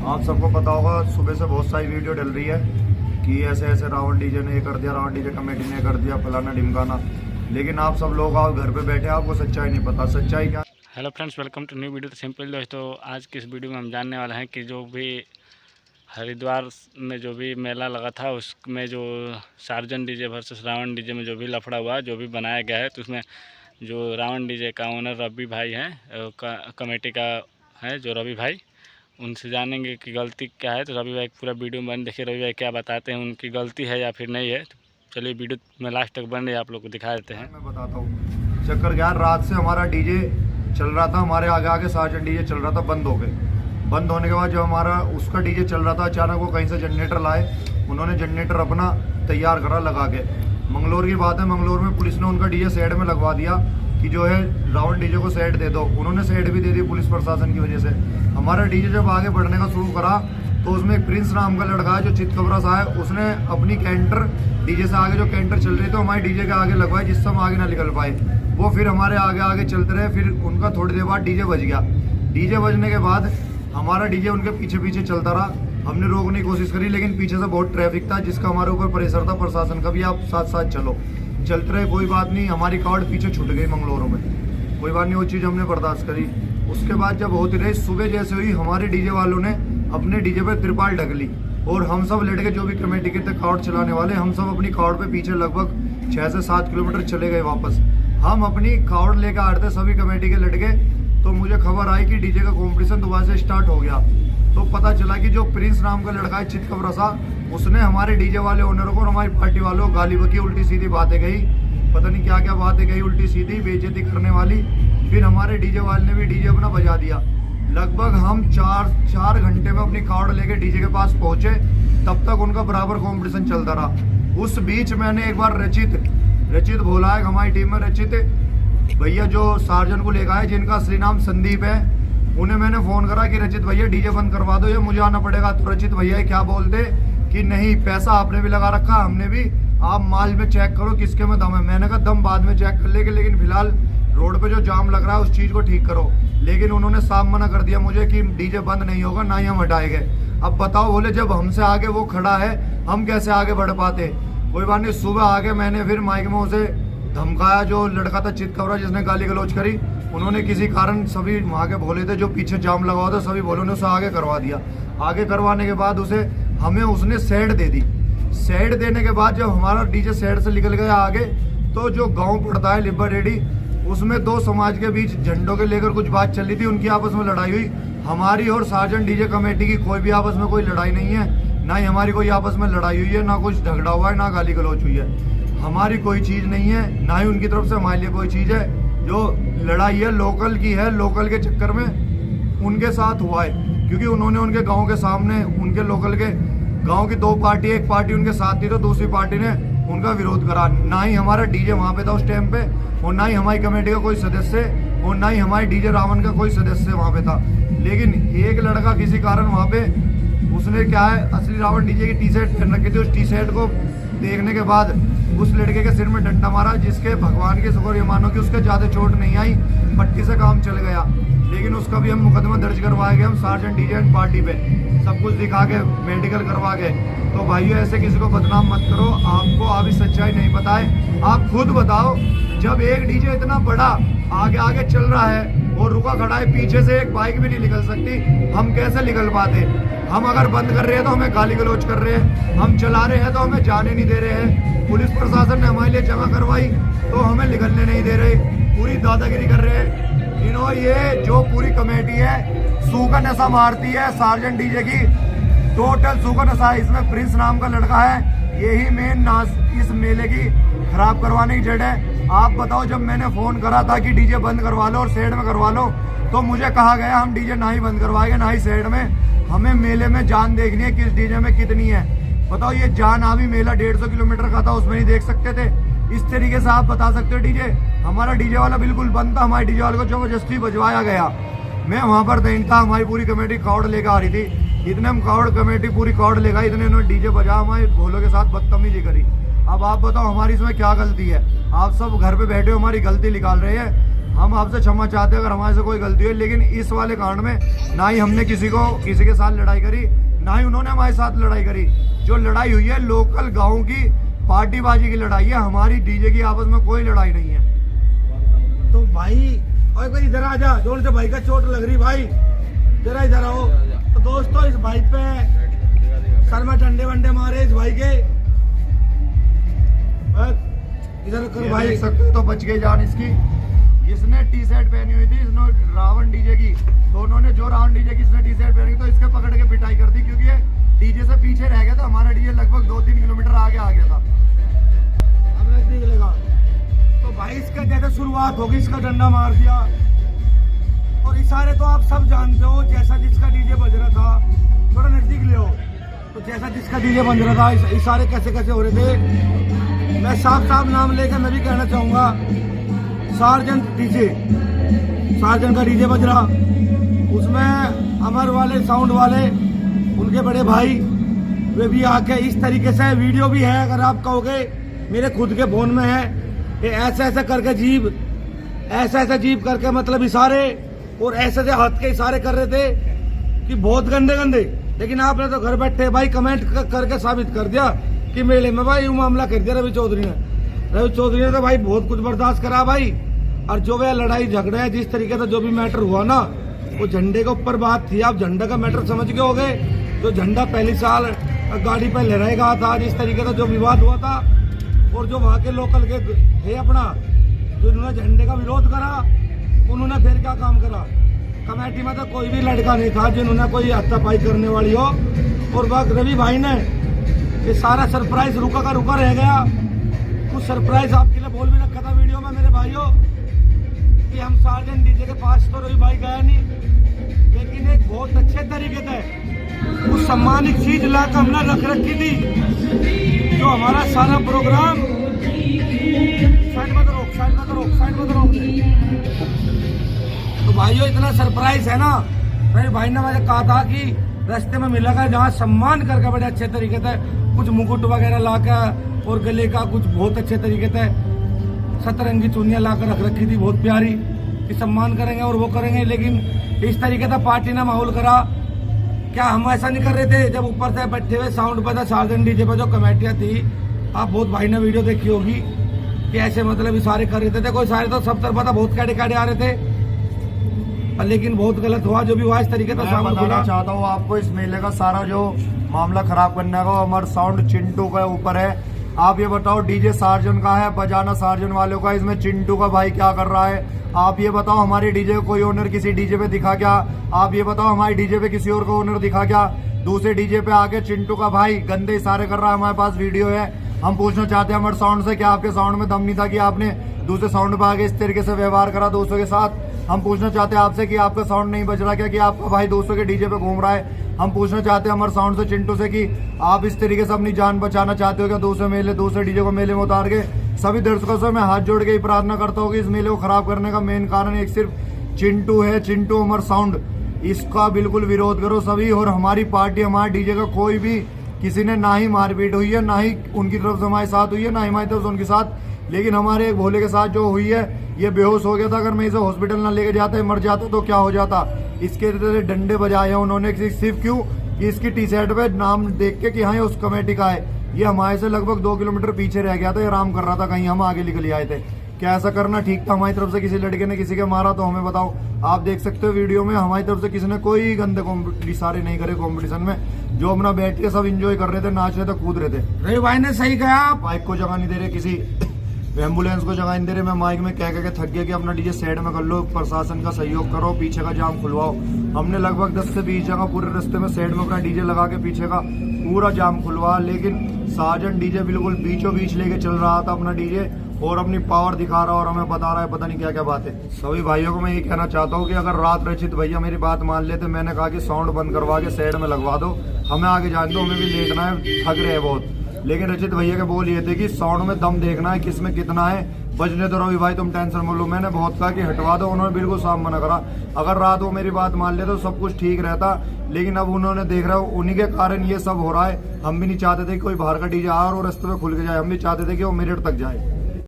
आप सबको पता होगा सुबह से बहुत सारी वीडियो डल रही है कि ऐसे ऐसे रावण डीजे ने ये कर दिया, रावण डीजे कमेटी ने कर दिया, फलाना ढिमकाना। लेकिन आप सब लोग आप घर पे बैठे, आपको सच्चाई नहीं पता। सच्चाई क्या? Hello friends, welcome to new video. तो सिंपल दोस्तों, आज की इस वीडियो में हम जानने वाले हैं कि जो भी हरिद्वार में जो भी मेला लगा था उसमें जो Sarjan DJ versus Ravan DJ में जो भी लफड़ा हुआ, जो भी बनाया गया है, तो उसमें जो रावण डीजे का ओनर रवि भाई हैं, कमेटी का है जो रवि भाई, उनसे जानेंगे कि गलती क्या है। तो रवि भाई पूरा वीडियो में देखिए, रवि भाई क्या बताते हैं, उनकी गलती है या फिर नहीं है। तो चलिए वीडियो में लास्ट तक बन रही है, आप लोग को दिखा देते हैं। मैं बताता हूँ चक्कर क्या। रात से हमारा डीजे चल रहा था, हमारे आगे आगे सार्जन डीजे चल रहा था, बंद हो गए। बंद होने के बाद जब हमारा उसका डीजे चल रहा था, अचानक वो कहीं से जनरेटर लाए। उन्होंने जनरेटर अपना तैयार करा लगा के। मंगलोर की बात है, मंगलोर में पुलिस ने उनका डीजे साइड में लगवा दिया कि जो है रावण डीजे को साइड दे दो। उन्होंने साइड भी दे दी पुलिस प्रशासन की वजह से। हमारा डीजे जब आगे बढ़ने का शुरू करा तो उसमें एक प्रिंस नाम का लड़का है जो चितकबरा सा है, उसने अपनी कैंटर डीजे से आगे जो कैंटर चल रही थी हमारे डीजे के आगे लगवाई, जिससे हम आगे ना निकल पाए। वो फिर हमारे आगे आगे चलते रहे। फिर उनका थोड़ी देर बाद डीजे बज गया। डीजे बजने के बाद हमारा डीजे उनके पीछे पीछे चलता रहा। हमने रोकने की कोशिश करी, लेकिन पीछे से बहुत ट्रैफिक था, जिसका हमारे ऊपर प्रेशर था प्रशासन का भी, आप साथ साथ चलो। चलते रहे, कोई बात नहीं। हमारी कार्ड पीछे छूट गई मंगलोरों में, कोई बात नहीं, वो चीज़ हमने बर्दाश्त करी। उसके बाद जब होती रही, सुबह जैसे हुई, हमारे डीजे वालों ने अपने डीजे पे तिरपाल ढक ली और हम सब लड़के जो भी कमेटी के थे कार्ड चलाने वाले, हम सब अपनी कार्ड पे पीछे लगभग 6 से 7 किलोमीटर चले गए वापस। हम अपनी कार्ड लेकर आ रहे थे सभी कमेटी के लड़के। तो मुझे खबर आई कि डीजे का कंपटीशन दोबारा से स्टार्ट हो गया। तो पता चला कि जो प्रिंस नाम का लड़का है चितकबरा सा, उसने हमारे डीजे वाले ओनरों को और हमारी पार्टी वालों को गाली बकी, उल्टी सीधी बातें कही, पता नहीं क्या क्या बातें कही, उल्टी सीधी बेइज्जती करने वाली। फिर हमारे डीजे वाले ने भी डीजे अपना बजा दिया। लगभग हम 4 घंटे में अपनी कार्ड लेके डीजे के पास पहुंचे, तब तक उनका बराबर कंपटीशन चलता रहा। उस बीच मैंने एक बार रचित भोला है हमारी टीम में, रचित भैया जो सार्जन को लेकर आए, जिनका असली नाम संदीप है, उन्हें मैंने फोन करा कि रचित भैया डीजे बंद करवा दो, ये मुझे आना पड़ेगा। तो रचित भैया क्या बोलते कि नहीं, पैसा आपने भी लगा रखा, हमने भी, आप माल में चेक करो किसके में दम है। मैंने कहा दम बाद में चेक कर लेंगे, लेकिन फिलहाल रोड पे जो जाम लग रहा है उस चीज को ठीक करो। लेकिन उन्होंने साफ मना कर दिया मुझे कि डीजे बंद नहीं होगा, ना ही हम हटाएंगे। अब बताओ, बोले जब हमसे आगे वो खड़ा है, हम कैसे आगे बढ़ पाते। कोई बात नहीं, सुबह आगे मैंने फिर माइक में उसे धमकाया, जो लड़का था चितकबरा जिसने गाली गलौज करी। उन्होंने किसी कारण सभी वहाँ के भोले थे जो पीछे जाम लगा हुआ था, सभी भोलों ने उसे आगे करवा दिया। आगे करवाने के बाद हमें उसने साइड दे दी। साइड देने के बाद जब हमारा डीजे साइड से निकल गया आगे, तो जो गांव पड़ता है लिब्बा रेडी, उसमें 2 समाज के बीच झंडों के लेकर कुछ बात चल रही थी, उनकी आपस में लड़ाई हुई। हमारी और सार्जन डीजे कमेटी की कोई भी आपस में कोई लड़ाई नहीं है, ना ही हमारी कोई आपस में लड़ाई हुई है, ना कुछ झगड़ा हुआ है, ना गाली गलौज हुई है। हमारी कोई चीज़ नहीं है, ना ही उनकी तरफ से हमारे लिए कोई चीज़ है। जो लड़ाई है लोकल की है, लोकल के चक्कर में उनके साथ हुआ है, क्योंकि उन्होंने उनके गाँव के सामने उनके लोकल के गांव की 2 पार्टी, एक पार्टी उनके साथ थी तो दूसरी पार्टी ने उनका विरोध करा। ना ही हमारा डीजे वहां पे था उस टाइम पे, और ना ही हमारी कमेटी का कोई सदस्य, और ना ही हमारे डीजे रावण का कोई सदस्य वहां पे था। लेकिन एक लड़का किसी कारण वहां पे, उसने क्या है, असली रावण डीजे की टी-शर्ट पहन रखी थी। उस टी-शर्ट को देखने के बाद उस लड़के के सिर में डंडा मारा, जिसके भगवान के शुक्र ये मानो कि उसके ज्यादा चोट नहीं आई, पट्टी से काम चल गया। लेकिन उसका भी हम मुकदमा दर्ज करवाए गए, हम सार्जन डीजे एंड पार्टी पे सब कुछ दिखा के मेडिकल करवा के। तो भाइयों, ऐसे किसी को बदनाम मत करो, आपको अभी सच्चाई नहीं पता है। आप खुद बताओ, जब एक डीजे इतना बड़ा आगे आगे चल रहा है और रुका खड़ा है, पीछे से एक बाइक भी नहीं निकल सकती, हम कैसे निकल पाते। हम अगर बंद कर रहे हैं तो हमें गाली गलौज कर रहे हैं, हम चला रहे हैं तो हमें जाने नहीं दे रहे हैं। पुलिस प्रशासन ने हमारे लिए जगह करवाई तो हमें निकलने नहीं दे रहे, पूरी दादागिरी कर रहे हैं। ये जो पूरी कमेटी है सू का नशा मारती है सार्जन डीजे की, टोटल सू का नशा। इसमें प्रिंस नाम का लड़का है, यही मेन नाश इस मेले की खराब करवाने की जड़ है। आप बताओ, जब मैंने फोन करा था कि डीजे बंद करवा लो और साइड में करवा लो, तो मुझे कहा गया हम डीजे ना ही बंद करवाएंगे ना ही साइड में, हमें मेले में जान देखनी है किस डीजे में कितनी है। बताओ, ये जान अभी मेला 150 किलोमीटर का था, उसमें नहीं देख सकते थे। इस तरीके से आप बता सकते हो डीजे, हमारा डीजे वाला बिल्कुल बंद था, हमारे डीजे वाले को जबरदस्ती बजवाया गया। मैं वहाँ पर नहीं था, हमारी पूरी कमेटी कार्ड लेकर आ रही थी। इतने हम कार्ड कमेटी पूरी कार्ड लेकर, इतने इन्होंने डीजे बजा, हमारे भोलों के साथ बदतमीजी करी। अब आप बताओ हमारी इसमें क्या गलती है। आप सब घर पे बैठे हो, हमारी गलती निकाल रहे हैं। हम आपसे क्षमा चाहते हैं अगर हमारे से कोई गलती हुई, लेकिन इस वाले कांड में ना ही हमने किसी के साथ लड़ाई करी, ना ही उन्होंने हमारे साथ लड़ाई करी। जो लड़ाई हुई है लोकल गाँव की पार्टीबाजी की लड़ाई है, हमारी डीजे की आपस में कोई लड़ाई नहीं है। तो भाई और भाई इधर आ जा, जोर से भाई का चोट लग रही भाई, जरा इधर आओ। तो दोस्तों इस भाई पे सर में डंडे वंडे मारे इस भाई के, इधर कर भाई। देख सकते हो तो बच गई जान इसकी। इसने टी शर्ट पहनी हुई थी, इसने रावण डीजे की, तो उन्होंने जो रावण डीजे की इसने टी शर्ट पहनी तो इसके पकड़ के पिटाई कर दी, क्योंकि ये डीजे से पीछे रह गया था। हमारा डीजे लगभग 2-3 किलोमीटर आगे आ गया था। अब नजदीक लगा तो भाई इसका जैसे शुरुआत होगी, इसका डंडा मार दिया। और इशारे तो आप सब जानते हो, जैसा जिसका डीजे बज रहा था, थोड़ा नजदीक ले आओ, तो जैसा जिसका डीजे बज रहा था इशारे कैसे कैसे हो रहे थे। मैं साफ साफ नाम लेकर मैं भी कहना चाहूंगा, सार्जेंट डीजे, सार्जेंट का डीजे बज रहा, उसमें अमर वाले साउंड वाले उनके बड़े भाई वे भी आके इस तरीके से, वीडियो भी है अगर आप कहोगे, मेरे खुद के फोन में है, ये ऐसे ऐसे करके जीभ, ऐसे ऐसे जीभ करके मतलब इशारे और ऐसे ऐसे हाथ के इशारे कर रहे थे कि बहुत गंदे गंदे। लेकिन आपने तो घर बैठे भाई कमेंट करके साबित कर दिया कि मेले में भाई मामला कर दिया रवि चौधरी ने तो भाई बहुत कुछ बर्दाश्त करा भाई। और जो वह लड़ाई झगड़ा है जिस तरीके से जो भी मैटर हुआ ना, वो झंडे के ऊपर बात थी। आप झंडे का मैटर समझ गए होगे, जो झंडा पहली साल गाड़ी पर लहराएगा था, जिस तरीके से जो विवाद हुआ था, और जो वहाँ के लोकल के थे अपना, जो उन्होंने झंडे का विरोध करा, उन्होंने फिर क्या काम करा। कमेटी में तो कोई भी लड़का नहीं था जिन्होंने कोई हाथापाई करने वाली हो। और वह रवि भाई ने ये सारा सरप्राइज रुका का रुका रह गया। कुछ सरप्राइज आपके लिए बोल भी रखा था वीडियो में मेरे भाइयों कि हम सार्जेंट डीजे के पास तो रवि भाई गया नहीं, लेकिन एक बहुत अच्छे तरीके से उस सम्मानित चीज लाकर हमने रख रखी थी, जो हमारा सारा प्रोग्राम साइड में तो रोक तो भाइयों इतना सरप्राइज है ना। रवि भाई ने मुझे कहा था कि रास्ते में मिलेगा जहाँ सम्मान करके बड़े अच्छे तरीके से कुछ मुकुट वगैरह लाकर और गले का कुछ बहुत अच्छे तरीके से सतरंगी चुनिया लाकर रख रखी थी बहुत प्यारी कि सम्मान करेंगे और वो करेंगे। लेकिन इस तरीके से पार्टी ने माहौल करा। क्या हम ऐसा नहीं कर रहे थे? जब ऊपर से बैठे हुए साउंड पर था सार्जेंट डीजे पर जो कमेटियाँ थी, आप बहुत भाई ने वीडियो देखी होगी कि ऐसे मतलब इशारे कर रहे थे। देखो इशारे तो सब तरफा था, बहुत कैडे कैडे आ रहे थे, लेकिन बहुत गलत हुआ जो भी हुआ। इस तरीके से मैं बताना चाहता हूँ आपको, इस मेले का सारा जो मामला खराब करने का हमारा साउंड चिंटू का ऊपर है। आप ये बताओ डीजे सार्जन का है, बजाना सार्जन वालों का, इसमें चिंटू का भाई क्या कर रहा है? आप ये बताओ हमारे डीजे को कोई ओनर किसी डीजे पे दिखा क्या? आप ये बताओ हमारे डीजे पे किसी और का ओनर दिखा क्या? दूसरे डीजे पे आके चिंटू का भाई गंदे इशारे कर रहा है। हमारे पास वीडियो है। हम पूछना चाहते हैं हमारे साउंड से, क्या आपके साउंड में दम नहीं था कि आपने दूसरे साउंड पे आके इस तरीके से व्यवहार करा दोस्तों के साथ? हम पूछना चाहते हैं आपसे कि आपका साउंड नहीं बज रहा क्या, कि आपका भाई दोस्तों के डीजे पे घूम रहा है? हम पूछना चाहते हैं हमारे साउंड से चिंटू से कि आप इस तरीके से अपनी जान बचाना चाहते हो क्या? दूसरे डीजे को मेले में उतार के। सभी दर्शकों से मैं हाथ जोड़ के ही प्रार्थना करता हूँ कि इस मेले को खराब करने का मेन कारण एक सिर्फ चिंटू है। चिंटू अमर साउंड, इसका बिल्कुल विरोध करो सभी। और हमारी पार्टी, हमारे डीजे का कोई भी किसी ने ना ही मारपीट हुई है, ना ही उनकी तरफ से हमारे साथ हुई है, ना ही हमारी तरफ से उनके साथ। लेकिन हमारे एक भोले के साथ जो हुई है, ये बेहोश हो गया था। अगर मैं इसे हॉस्पिटल ना लेके जाता, मर जाता तो क्या हो जाता? इसके डंडे बजाए हैं उन्होंने, सिर्फ क्यों कि इसकी टी शर्ट पे नाम देख के कि हाँ ये उस कमेटी का है। ये हमारे से लगभग 2 किलोमीटर पीछे रह गया था, ये आराम कर रहा था कहीं, हम आगे निकल आए थे। क्या ऐसा करना ठीक था? हमारी तरफ से किसी लड़के ने किसी के मारा तो हमें बताओ। आप देख सकते हो वीडियो में हमारी तरफ से किसी ने कोई गंदे इशारे नहीं करे कॉम्पिटिशन में। जो अपना बैठ के सब इंजॉय कर रहे थे, नाच रहे थे, कूद रहे थे। रवि भाई ने सही कहा, बाइक को जगह नहीं दे रहे, किसी एम्बुलेंस को जगह नहीं दे रहे। मैं माइक में कह के थक गया कि अपना डीजे साइड में कर लो, प्रशासन का सहयोग करो, पीछे का जाम खुलवाओ। हमने लगभग 10 से 20 जगह पूरे रास्ते में साइड में अपना डीजे लगा के पीछे का पूरा जाम खुलवा, लेकिन सार्जेंट डीजे बिल्कुल बीचों बीच लेके चल रहा था अपना डीजे और अपनी पावर दिखा रहा और हमें बता रहा है पता नहीं क्या क्या बात है। सभी भाइयों को मैं ये कहना चाहता हूँ कि अगर रात रचित भैया मेरी बात मान लेते, मैंने कहा कि साउंड बंद करवा के साइड में लगवा दो, हमें आगे जाने दो, हमें भी लेटना है, थक रहे हैं बहुत। लेकिन रचित भैया के बोल ये थे कि साउंड में दम देखना है, किसमें कितना है, बजने दो रवि भाई, तुम टेंशन मत लो। मैंने बहुत कहा कि हटवा दो, उन्होंने बिल्कुल साफ मना करा। अगर रात वो मेरी बात मान ले तो सब कुछ ठीक रहता, लेकिन अब उन्होंने देख रहा है उन्हीं के कारण ये सब हो रहा है। हम भी नहीं चाहते थे कि कोई बाहर का डीजे आए और वो रास्ते में खुल के जाए, हम भी चाहते थे कि वो मेरिट तक जाए।